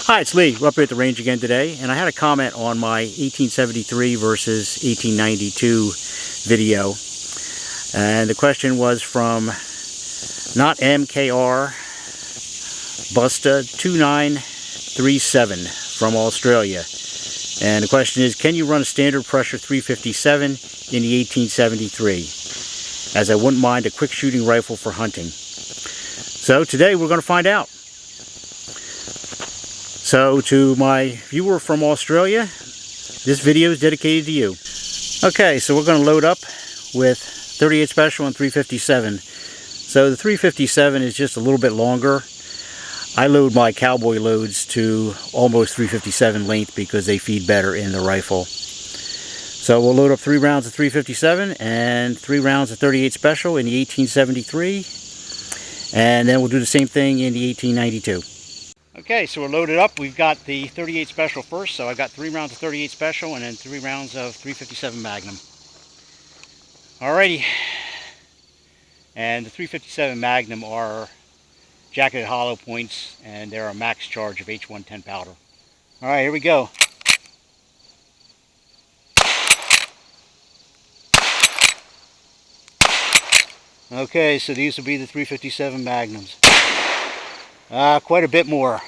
Hi, it's Lee. We're up here at the range again today, and I had a comment on my 1873 versus 1892 video. And the question was from not MKR Busta 2937 from Australia. And the question is, can you run a standard pressure 357 in the 1873? As I wouldn't mind a quick shooting rifle for hunting. So today we're going to find out. So to my viewer from Australia, this video is dedicated to you. Okay, so we're going to load up with 38 Special and 357. So the 357 is just a little bit longer. I load my cowboy loads to almost 357 length because they feed better in the rifle. So we'll load up 3 rounds of 357 and 3 rounds of 38 Special in the 1873. And then we'll do the same thing in the 1892. Okay, so we're loaded up. We've got the 38 Special first, so I got 3 rounds of 38 Special and then 3 rounds of 357 Magnum. Alrighty. And the 357 Magnum are jacketed hollow points, and they're a max charge of H110 powder. Alright, here we go. Okay, so these will be the 357 Magnums. Quite a bit more.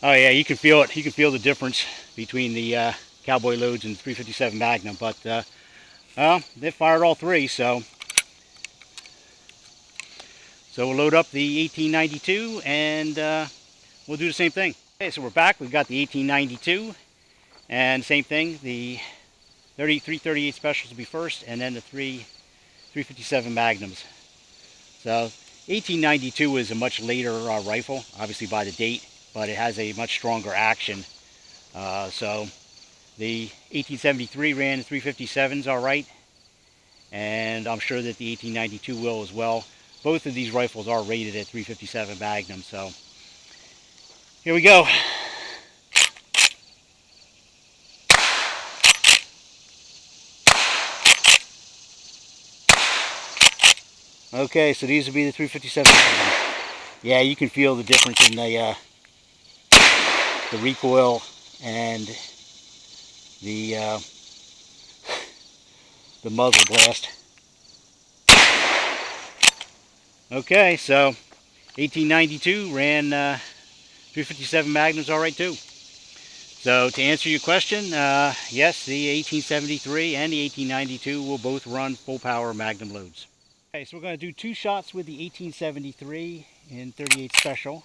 Oh yeah, you can feel it. You can feel the difference between the cowboy loads and the 357 Magnum, but they fired all 3, so we'll load up the 1892 and we'll do the same thing. Okay, so we're back. We've got the 1892 and same thing. The 338 Specials will be first, and then the 357 Magnums. So 1892 is a much later rifle, obviously by the date, but it has a much stronger action. So the 1873 ran the 357s all right, and I'm sure that the 1892 will as well. Both of these rifles are rated at 357 Magnum, so here we go. Okay, so these will be the 357 Magnum. Yeah, you can feel the difference in the recoil and the muzzle blast. Okay, so 1892 ran 357 Magnums all right too. So to answer your question, yes, the 1873 and the 1892 will both run full power Magnum loads. Okay, so we're going to do 2 shots with the 1873 in 38 Special.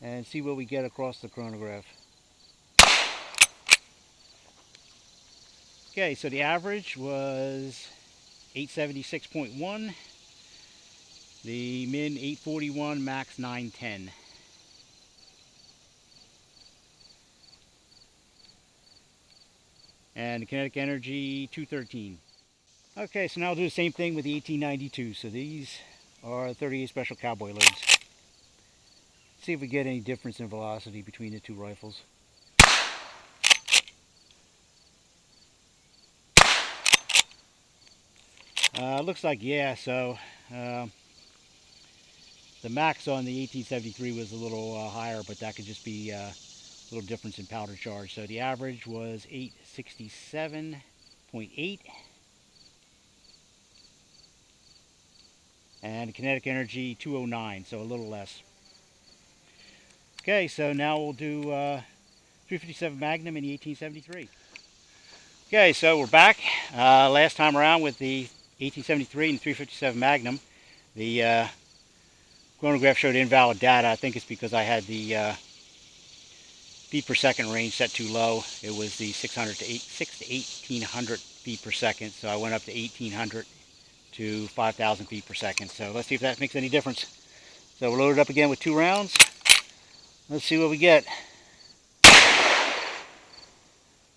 And see what we get across the chronograph. Okay, so the average was 876.1. The min 841, max 910. And the kinetic energy 213. Okay, so now I'll do the same thing with the 1892. So these are 38 Special cowboy loads. See if we get any difference in velocity between the 2 rifles. Looks like, yeah, so the max on the 1873 was a little higher, but that could just be a little difference in powder charge. So the average was 867.8. And the kinetic energy 209, so a little less. Okay, so now we'll do 357 Magnum in the 1873. Okay, so we're back. Last time around with the 1873 and 357 Magnum, the chronograph showed invalid data. I think it's because I had the feet per second range set too low. It was the 6 to 1800 feet per second, so I went up to 1800 to 5,000 feet per second. So let's see if that makes any difference. So we'll load it up again with 2 rounds. Let's see what we get.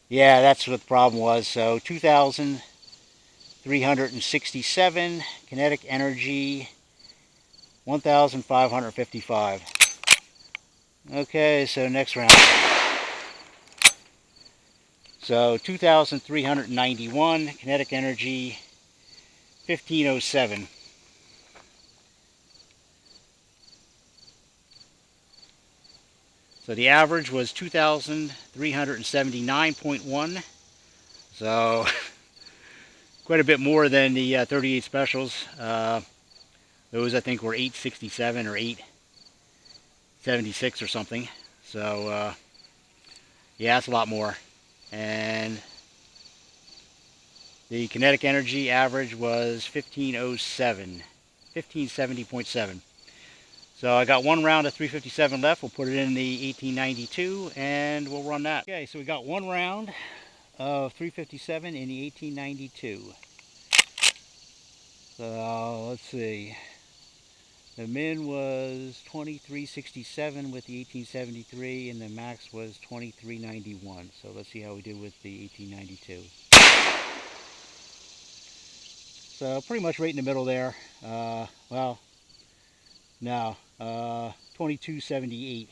Yeah, that's what the problem was. So 2,367, kinetic energy 1,555. Okay, so next round. So 2,391, kinetic energy 1507. So the average was 2,379.1. So quite a bit more than the 38 specials. Those I think were 867 or 876 or something. So yeah, that's a lot more. And the kinetic energy average was 1507, 1570.7. So I got one round of 357 left. We'll put it in the 1892 and we'll run that. Okay, so we got one round of 357 in the 1892. So let's see. The min was 2367 with the 1873 and the max was 2391. So let's see how we do with the 1892. So pretty much right in the middle there. Well, no, 2278.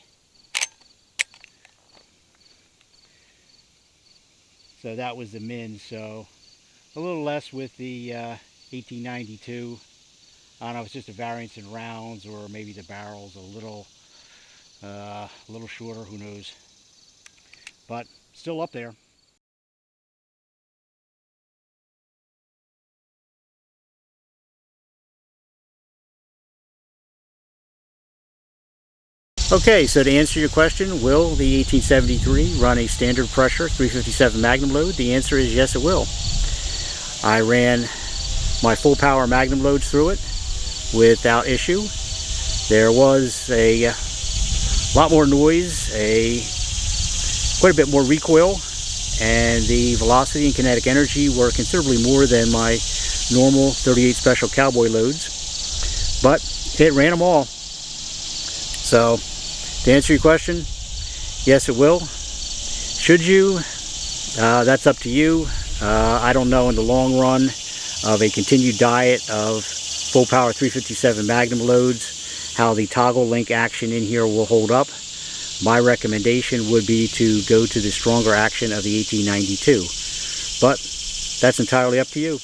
So that was the min. So a little less with the 1892. I don't know if it's just a variance in rounds or maybe the barrel's a little shorter. Who knows? But still up there. Okay, so to answer your question, will the 1873 run a standard pressure 357 Magnum load? The answer is yes, it will. I ran my full power Magnum loads through it without issue. There was a lot more noise, quite a bit more recoil, and the velocity and kinetic energy were considerably more than my normal 38 special cowboy loads, but it ran them all. So to answer your question, yes, it will. Should you? That's up to you. I don't know in the long run of a continued diet of full power 357 Magnum loads how the toggle link action in here will hold up. My recommendation would be to go to the stronger action of the 1892. But that's entirely up to you.